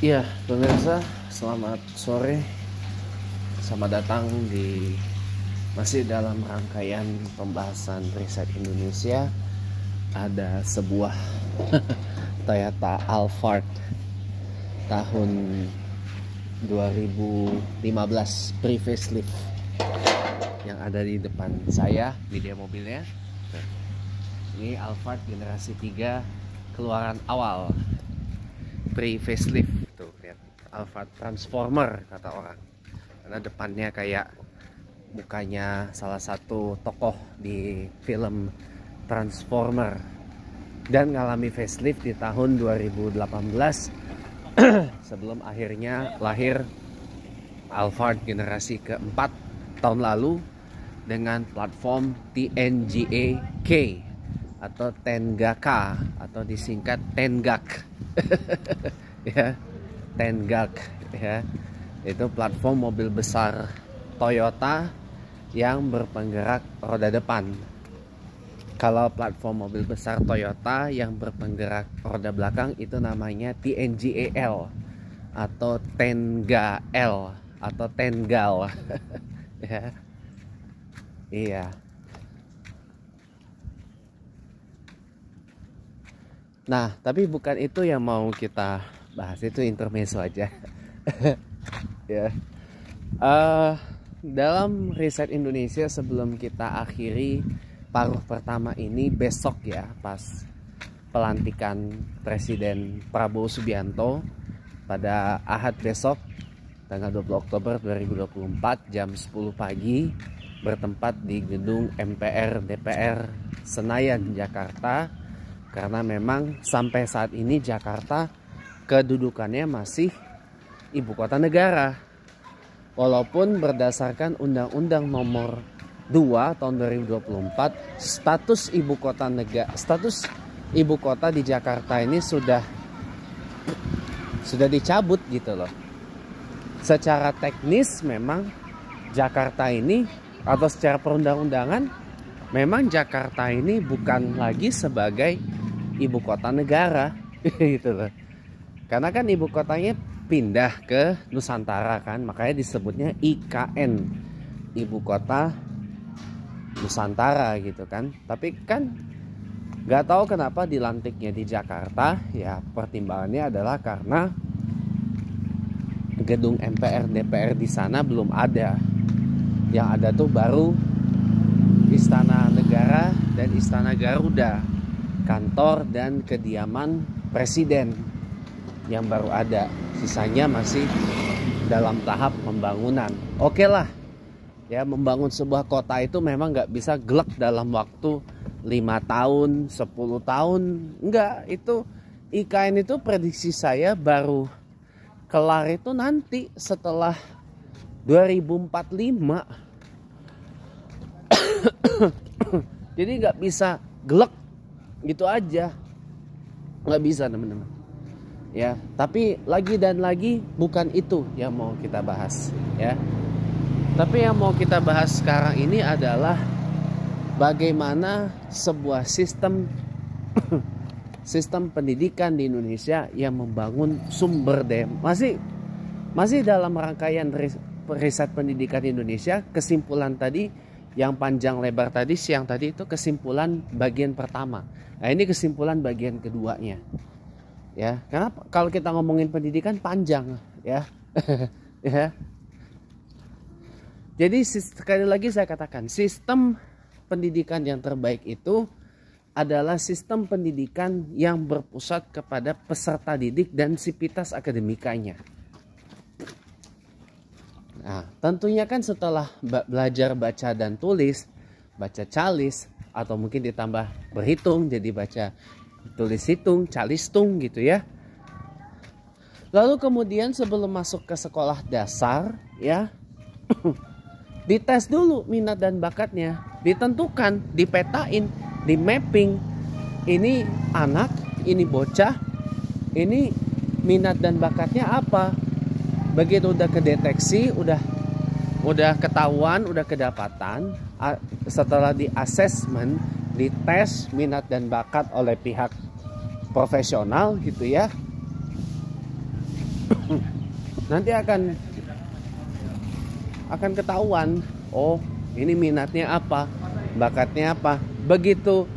Iya, pemirsa, selamat sore. Selamat datang di masih dalam rangkaian pembahasan riset Indonesia. Ada sebuah Toyota Alphard tahun 2015 pre-facelift yang ada di depan saya, video mobilnya. Ini Alphard generasi 3 keluaran awal pre-facelift. Tuh, lihat, Alphard Transformer kata orang. Karena depannya kayak mukanya salah satu tokoh di film Transformer. Dan ngalami facelift di tahun 2018 sebelum akhirnya lahir Alphard generasi keempat tahun lalu dengan platform TNGA K atau Tenga-K atau disingkat Tengak. Ya, Tengak ya. Itu platform mobil besar Toyota yang berpenggerak roda depan. Kalau platform mobil besar Toyota yang berpenggerak roda belakang itu namanya TNGAL atau Tenga-L atau Tengal. Ya. Iya. Nah, tapi bukan itu yang mau kita bahas, itu intermezzo aja. Ya. Dalam riset Indonesia sebelum kita akhiri paruh pertama ini besok ya, pas pelantikan Presiden Prabowo Subianto pada Ahad besok tanggal 20 Oktober 2024 jam 10 pagi bertempat di gedung MPR DPR Senayan, Jakarta. Karena memang sampai saat ini Jakarta kedudukannya masih ibu kota negara. Walaupun berdasarkan Undang-Undang Nomor 2 tahun 2024 status ibu kota di Jakarta ini sudah dicabut gitu loh. Secara teknis memang Jakarta ini atau secara perundang-undangan memang Jakarta ini bukan lagi sebagai ibu kota negara gitu loh. Karena kan ibu kotanya pindah ke Nusantara kan, makanya disebutnya IKN, ibu kota Nusantara gitu kan. Tapi kan nggak tahu kenapa dilantiknya di Jakarta. Ya pertimbangannya adalah karena gedung MPR DPR di sana belum ada. Yang ada tuh baru Istana Negara dan Istana Garuda, kantor dan kediaman presiden yang baru ada. Sisanya masih dalam tahap pembangunan. Oke lah ya, membangun sebuah kota itu memang nggak bisa gelek dalam waktu 5 tahun 10 tahun. Enggak, itu IKN itu prediksi saya baru kelar itu nanti setelah 2045. Jadi nggak bisa gelek gitu aja, nggak bisa teman-teman ya. Tapi lagi dan lagi bukan itu yang mau kita bahas ya. Tapi yang mau kita bahas sekarang ini adalah bagaimana sebuah sistem pendidikan di Indonesia yang membangun sumber daya masih dalam rangkaian riset pendidikan Indonesia. Kesimpulan tadi yang panjang lebar tadi siang tadi itu kesimpulan bagian pertama. Nah, ini kesimpulan bagian keduanya. Ya, karena kalau kita ngomongin pendidikan panjang ya. Ya. Jadi sekali lagi saya katakan, sistem pendidikan yang terbaik itu adalah sistem pendidikan yang berpusat kepada peserta didik dan sivitas akademikanya. Nah, tentunya kan setelah belajar baca dan tulis, baca calis, atau mungkin ditambah berhitung jadi baca tulis hitung, calistung gitu ya. Lalu kemudian sebelum masuk ke sekolah dasar ya, dites dulu minat dan bakatnya, ditentukan, dipetain, di mapping. Ini anak, ini bocah, ini minat dan bakatnya apa. Begitu udah kedeteksi, udah ketahuan, udah kedapatan, setelah di assessment, dites minat dan bakat oleh pihak profesional gitu ya. nanti akan ketahuan, oh ini minatnya apa, bakatnya apa. Begitu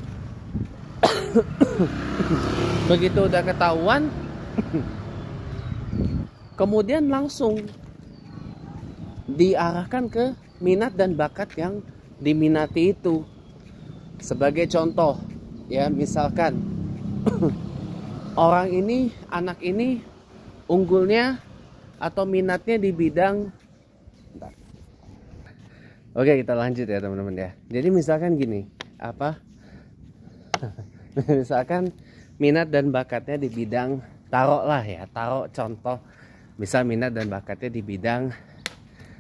begitu udah ketahuan, kemudian langsung diarahkan ke minat dan bakat yang diminati itu. Sebagai contoh ya, misalkan anak ini unggulnya atau minatnya di bidang, oke kita lanjut ya teman-teman ya. Jadi misalkan gini, misalkan minat dan bakatnya di bidang, taruh contoh, misal minat dan bakatnya di bidang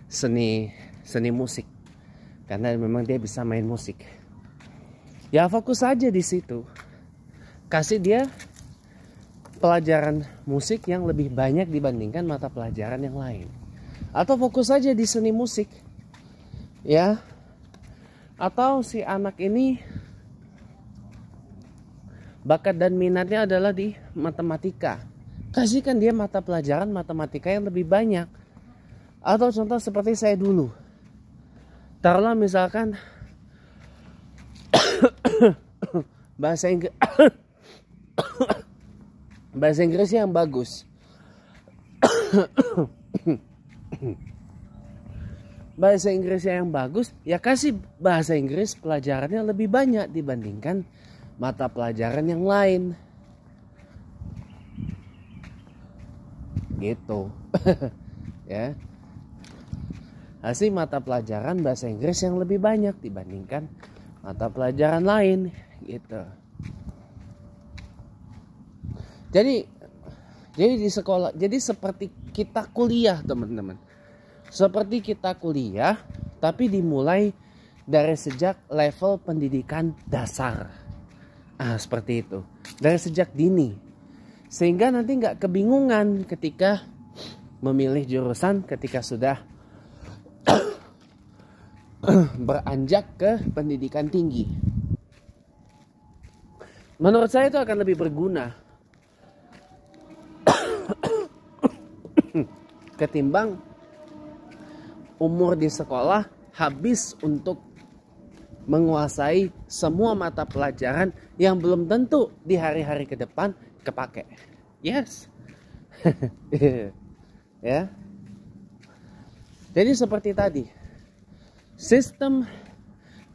seni musik, karena memang dia bisa main musik. Ya fokus saja di situ, kasih dia pelajaran musik yang lebih banyak dibandingkan mata pelajaran yang lain. Atau fokus saja di seni musik ya. Atau si anak ini bakat dan minatnya adalah di matematika, kasihkan dia mata pelajaran matematika yang lebih banyak. Atau contoh seperti saya dulu, taruhlah misalkan bahasa Inggris yang bagus. Bahasa Inggrisnya yang bagus, ya kasih bahasa Inggris pelajarannya lebih banyak dibandingkan mata pelajaran yang lain. Gitu. Ya. Kasih mata pelajaran bahasa Inggris yang lebih banyak dibandingkan mata pelajaran lain, gitu. Jadi di sekolah, jadi seperti kita kuliah teman-teman. Seperti kita kuliah, tapi dimulai dari sejak level pendidikan dasar. Seperti itu. Dari sejak dini. Sehingga nanti nggak kebingungan ketika memilih jurusan ketika sudah beranjak ke pendidikan tinggi. Menurut saya itu akan lebih berguna ketimbang umur di sekolah habis untuk menguasai semua mata pelajaran yang belum tentu di hari-hari ke depan kepake. Yes. Ya. Jadi seperti tadi, sistem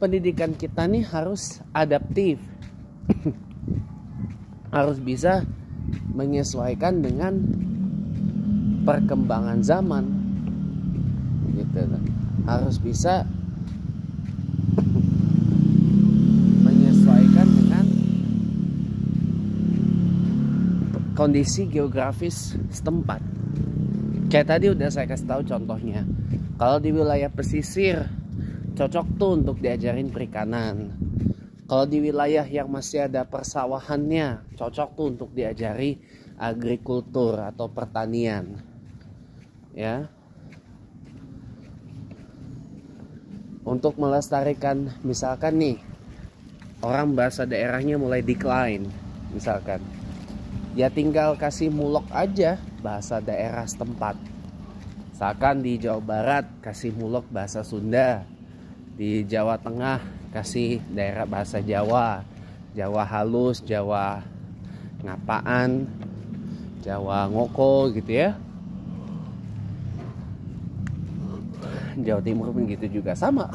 pendidikan kita nih harus adaptif. Harus bisa menyesuaikan dengan perkembangan zaman. Gitu. Harus bisa menyesuaikan dengan kondisi geografis setempat. Kayak tadi udah saya kasih tahu contohnya. Kalau di wilayah pesisir cocok tuh untuk diajarin perikanan. Kalau di wilayah yang masih ada persawahannya cocok tuh untuk diajari agrikultur atau pertanian. Ya. Untuk melestarikan, misalkan nih orang bahasa daerahnya mulai decline misalkan, ya tinggal kasih mulok aja bahasa daerah setempat. Misalkan di Jawa Barat kasih mulok bahasa Sunda, di Jawa Tengah kasih daerah bahasa Jawa, Jawa halus, Jawa ngapaan, Jawa ngoko gitu ya. Jawa Timur pun gitu juga sama.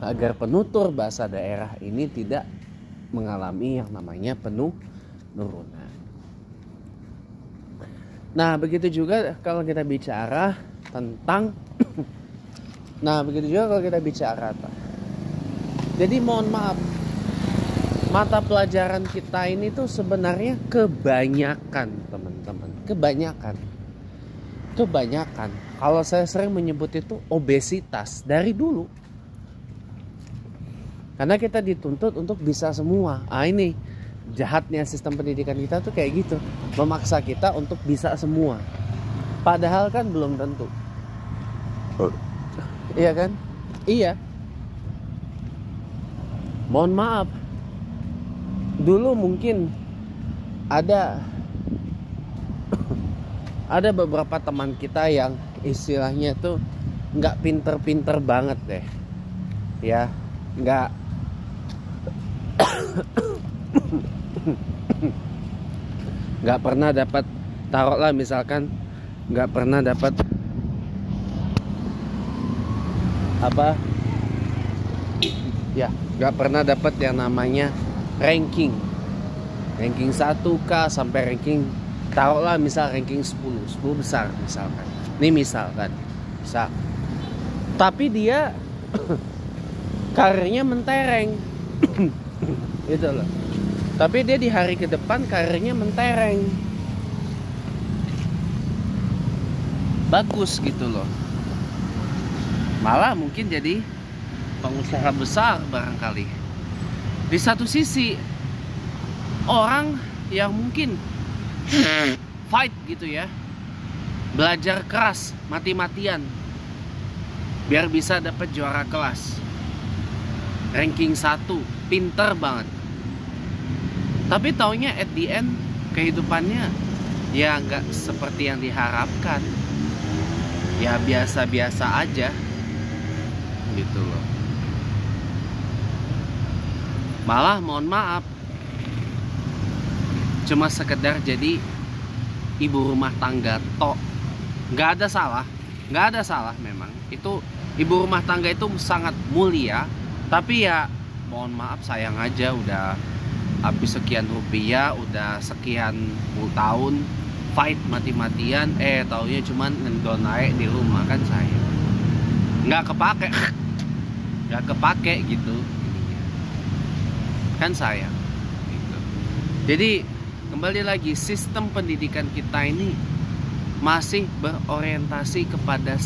Agar penutur bahasa daerah ini tidak mengalami yang namanya penurunan. Nah, begitu juga kalau kita bicara tentang jadi mohon maaf, mata pelajaran kita ini tuh sebenarnya kebanyakan, teman-teman. Kebanyakan. Kalau saya sering menyebut itu obesitas dari dulu. Karena kita dituntut untuk bisa semua. Ini jahatnya sistem pendidikan kita tuh kayak gitu. Memaksa kita untuk bisa semua. Padahal kan belum tentu. Iya kan? Iya. Mohon maaf. Dulu mungkin ada ada beberapa teman kita yang istilahnya tuh nggak pinter-pinter banget deh, ya, nggak nggak pernah dapat, taruhlah misalkan nggak pernah dapat apa ya, nggak pernah dapat yang namanya ranking 1K sampai ranking, taruhlah misal ranking 10 besar misalkan, ini misalkan bisa, tapi dia karirnya mentereng gitu loh, tapi dia di hari ke depan karirnya mentereng, bagus gitu loh, malah mungkin jadi pengusaha besar barangkali. Di satu sisi orang yang mungkin fight gitu ya, belajar keras mati-matian biar bisa dapat juara kelas, ranking 1, pinter banget, tapi taunya at the end kehidupannya ya nggak seperti yang diharapkan, ya biasa-biasa aja gitu loh. Malah mohon maaf, cuma sekedar jadi ibu rumah tangga tok. Nggak ada salah memang. Itu ibu rumah tangga itu sangat mulia, tapi ya mohon maaf, sayang aja udah habis sekian rupiah, udah sekian puluh tahun fight mati-matian, taunya cuman ngendon naik di rumah, kan sayang. Nggak kepake gitu, kan sayang gitu. Jadi kembali lagi, sistem pendidikan kita ini masih berorientasi kepada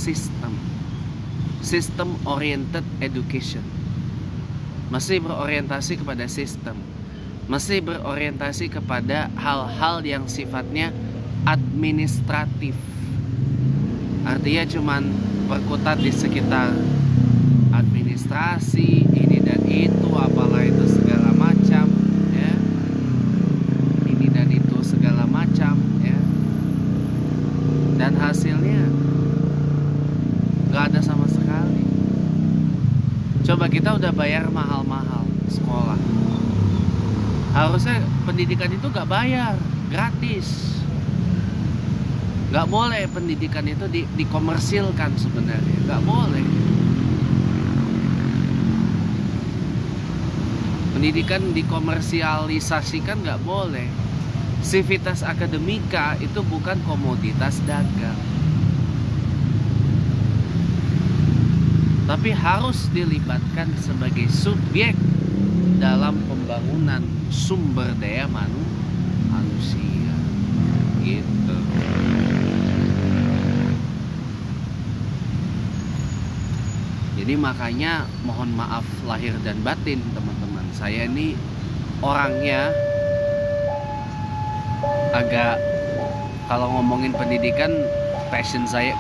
sistem oriented education, masih berorientasi kepada sistem, masih berorientasi kepada hal-hal yang sifatnya administratif, artinya cuman berkutat di sekitar administrasi ini dan itu, apalah itu segala macam ya, ini dan itu segala macam ya, dan hasilnya nggak ada sama sekali. Coba kita udah bayar mahal-mahal sekolah, harusnya pendidikan itu nggak bayar, gratis. Nggak boleh pendidikan itu dikomersilkan sebenarnya, nggak boleh. Pendidikan dikomersialisasikan nggak boleh. Civitas akademika itu bukan komoditas dagang, tapi harus dilibatkan sebagai subjek dalam pembangunan sumber daya manusia gitu. Jadi makanya mohon maaf lahir dan batin teman-teman, saya ini orangnya agak, kalau ngomongin pendidikan, passion saya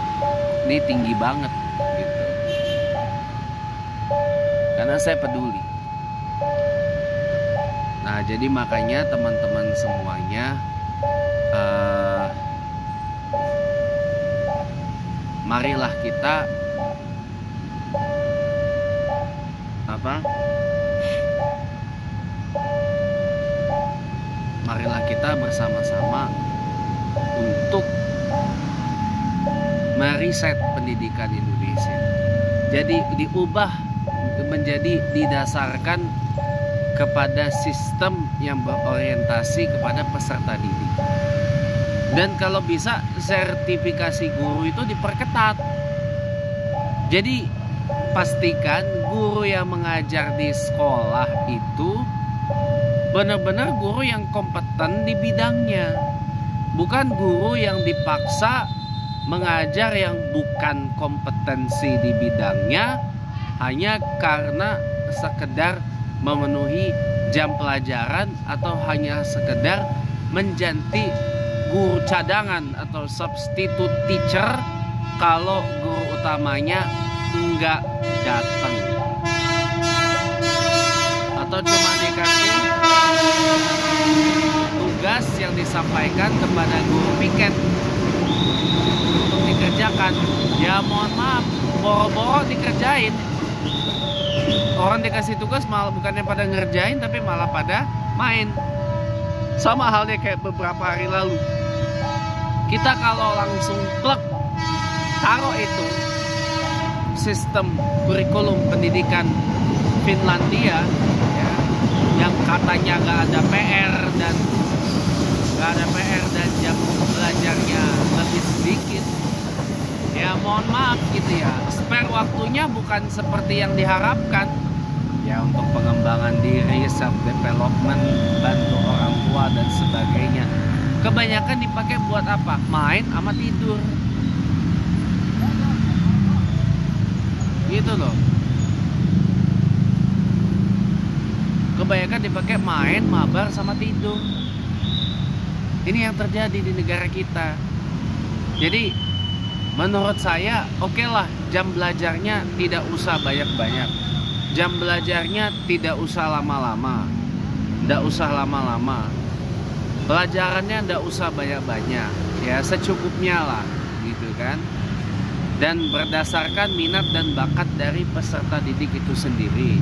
ini tinggi banget gitu, karena saya peduli. Nah jadi makanya teman-teman semuanya, marilah kita marilah kita bersama-sama untuk meriset pendidikan Indonesia. Jadi diubah menjadi didasarkan kepada sistem yang berorientasi kepada peserta didik. Dan kalau bisa sertifikasi guru itu diperketat. Jadi pastikan guru yang mengajar di sekolah itu benar-benar guru yang kompeten di bidangnya, bukan guru yang dipaksa mengajar yang bukan kompetensi di bidangnya hanya karena sekedar memenuhi jam pelajaran atau hanya sekedar menjadi guru cadangan atau substitute teacher kalau guru utamanya enggak datang, atau cuma dikasih tugas yang disampaikan kepada guru piket untuk dikerjakan. Ya mohon maaf, boro-boro dikerjain. Orang dikasih tugas malah bukannya pada ngerjain, tapi malah pada main. Sama halnya kayak beberapa hari lalu. Kita kalau langsung plek taruh itu sistem kurikulum pendidikan Finlandia ya, yang katanya nggak ada PR dan jam belajarnya lebih sedikit, ya mohon maaf gitu ya, spare waktunya bukan seperti yang diharapkan ya, untuk pengembangan diri, self development, bantu orang tua dan sebagainya. Kebanyakan dipakai buat apa? Main sama tidur gitu loh. Kebanyakan dipakai main, mabar sama tidur. Ini yang terjadi di negara kita. Jadi menurut saya oke lah, jam belajarnya tidak usah banyak-banyak. Jam belajarnya tidak usah lama-lama. Tidak usah lama-lama. Pelajarannya tidak usah banyak-banyak. Ya secukupnya lah gitu kan. Dan berdasarkan minat dan bakat dari peserta didik itu sendiri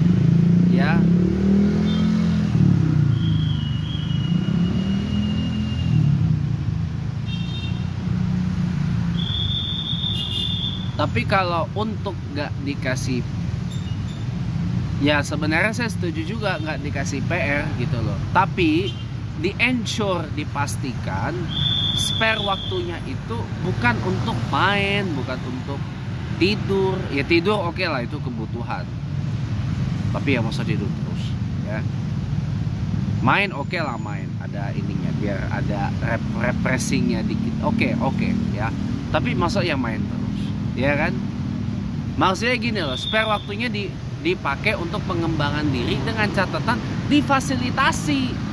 ya. Tapi kalau untuk nggak dikasih, ya sebenarnya saya setuju juga nggak dikasih PR gitu loh. Tapi di-ensure, dipastikan spare waktunya itu bukan untuk main, bukan untuk tidur. Ya tidur oke lah, itu kebutuhan. Tapi ya masa tidur terus ya. Main oke lah, main ada ininya biar ada repressingnya dikit. Oke ya. Tapi masa ya main terus ya kan? Maksudnya gini loh, spare waktunya dipakai untuk pengembangan diri dengan catatan difasilitasi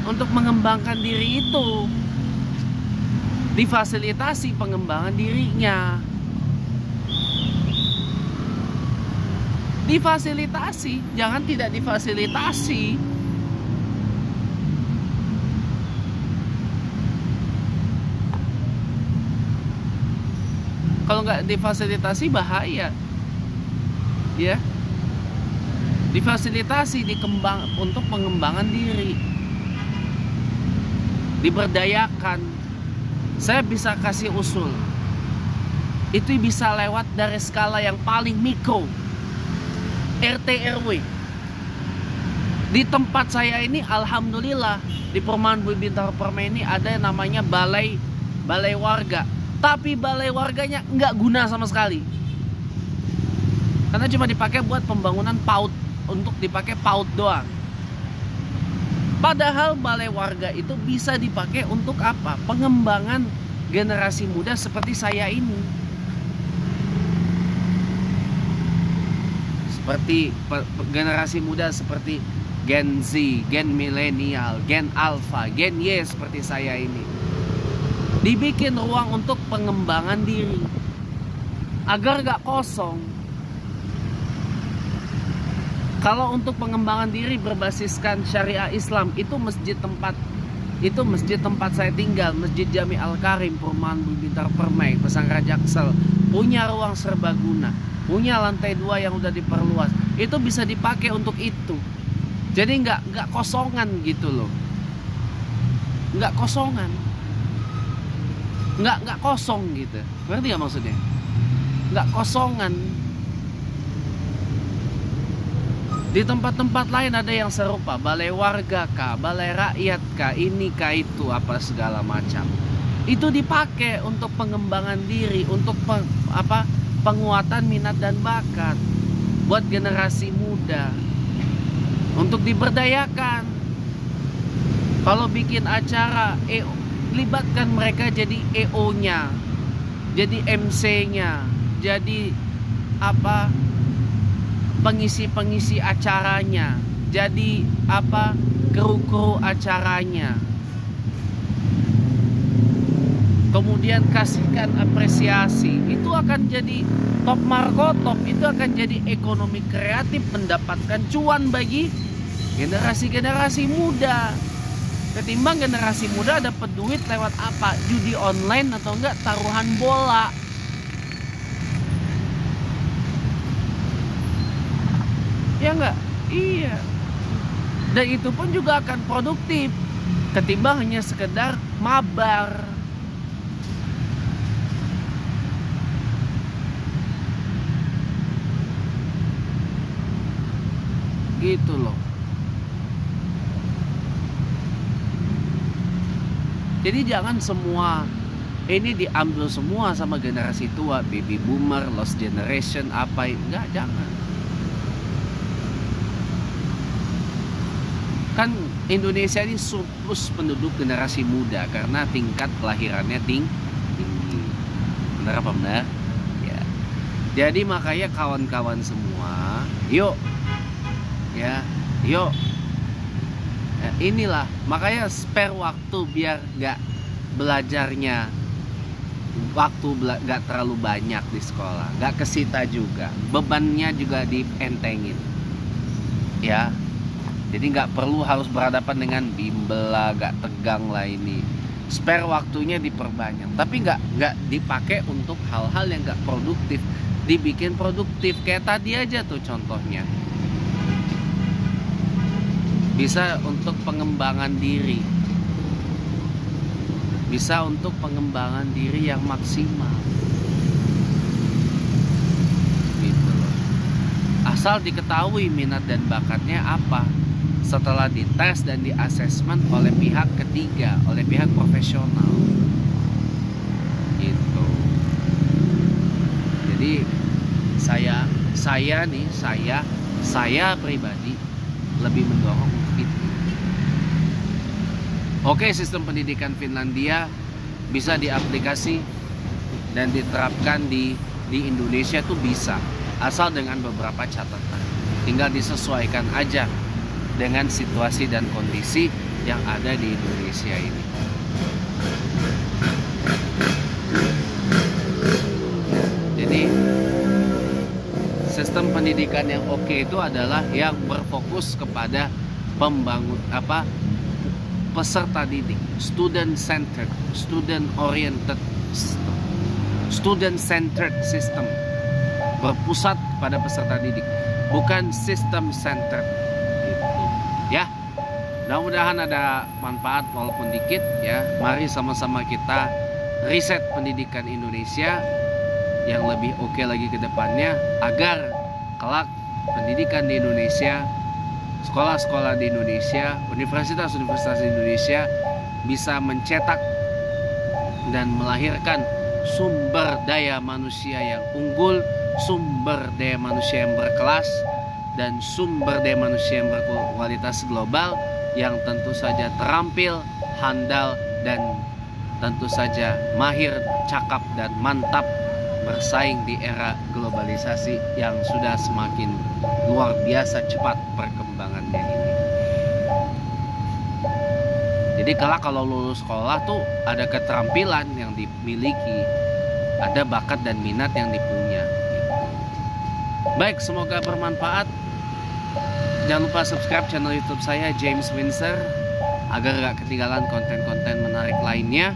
untuk mengembangkan diri itu. Difasilitasi pengembangan dirinya. Difasilitasi, jangan tidak difasilitasi. Kalau nggak difasilitasi bahaya, ya. Difasilitasi, untuk pengembangan diri, diberdayakan. Saya bisa kasih usul. Itu bisa lewat dari skala yang paling mikro, RT RW. Di tempat saya ini, alhamdulillah, di Perumahan Bumi Bintaro Permai ini ada yang namanya balai warga. Tapi balai warganya nggak guna sama sekali, karena cuma dipakai buat pembangunan PAUD, untuk dipakai PAUD doang. Padahal balai warga itu bisa dipakai untuk apa? Pengembangan generasi muda seperti saya ini. Seperti generasi muda seperti Gen Z, Gen Milenial, Gen Alpha, Gen Y seperti saya ini. Dibikin ruang untuk pengembangan diri agar gak kosong. Kalau untuk pengembangan diri berbasiskan syariah Islam, itu masjid tempat saya tinggal, Masjid Jami Al Karim, Perumahan Bumi Bintaro Permai, Pesanggrahan Jaksel, punya ruang serbaguna, punya lantai 2 yang udah diperluas. Itu bisa dipakai untuk itu. Jadi nggak kosongan gitu loh, nggak kosongan. Nggak kosong gitu, ngerti nggak maksudnya? Nggak kosongan. Di tempat-tempat lain ada yang serupa, balai warga kah, balai rakyat kah, ini kah itu apa segala macam. Itu dipakai untuk pengembangan diri, untuk penguatan minat dan bakat buat generasi muda, untuk diberdayakan. Kalau bikin acara, libatkan mereka jadi EO-nya, jadi MC-nya, jadi pengisi acaranya, jadi kru acaranya. Kemudian kasihkan apresiasi, itu akan jadi top markotop, itu akan jadi ekonomi kreatif, mendapatkan cuan bagi generasi-generasi muda. Ketimbang generasi muda dapat duit lewat apa? Judi online atau enggak taruhan bola. Ya enggak? Iya. Dan itu pun juga akan produktif ketimbang hanya sekedar mabar. Gitu loh. Jadi jangan semua ini diambil semua sama generasi tua, baby boomer, lost generation, apa enggak, jangan. Kan Indonesia ini surplus penduduk generasi muda karena tingkat kelahirannya tinggi. Benar apa benar? Ya. Jadi makanya kawan-kawan semua, yuk ya, yuk. Ya, inilah makanya spare waktu biar nggak belajarnya waktu nggak terlalu banyak di sekolah, nggak kesita juga, bebannya juga dientengin, ya. Jadi nggak perlu harus berhadapan dengan bimbel lah, nggak tegang lah ini. Spare waktunya diperbanyak, tapi nggak dipakai untuk hal-hal yang nggak produktif, dibikin produktif. Kayak tadi aja tuh contohnya. Bisa untuk pengembangan diri, bisa untuk pengembangan diri yang maksimal, gitu loh. Asal diketahui minat dan bakatnya apa setelah dites dan di asesmen oleh pihak ketiga, oleh pihak profesional, gitu. Jadi saya pribadi lebih mendorong itu. Oke, sistem pendidikan Finlandia bisa diaplikasi dan diterapkan di Indonesia tuh bisa, asal dengan beberapa catatan. Tinggal disesuaikan aja dengan situasi dan kondisi yang ada di Indonesia ini. Jadi sistem pendidikan yang oke itu adalah yang berfokus kepada pembangun peserta didik, student centered system, berpusat pada peserta didik, bukan system centered gitu, ya. Mudah-mudahan ada manfaat walaupun dikit, ya. Mari sama-sama kita riset pendidikan Indonesia yang lebih oke lagi ke depannya, agar kelak pendidikan di Indonesia, sekolah-sekolah di Indonesia, universitas-universitas di Indonesia bisa mencetak dan melahirkan sumber daya manusia yang unggul, sumber daya manusia yang berkelas, dan sumber daya manusia yang berkualitas global, yang tentu saja terampil, handal, dan tentu saja mahir, cakap, dan mantap bersaing di era globalisasi yang sudah semakin luar biasa cepat perkembangannya ini. Jadi kalau lulus sekolah tuh ada keterampilan yang dimiliki, ada bakat dan minat yang dipunya. Baik, semoga bermanfaat. Jangan lupa subscribe channel YouTube saya, James Windsor, agar gak ketinggalan konten-konten menarik lainnya.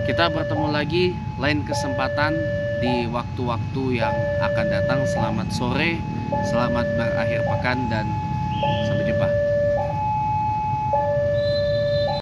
Kita bertemu lagi lain kesempatan di waktu-waktu yang akan datang. Selamat sore, selamat berakhir pekan, dan sampai jumpa.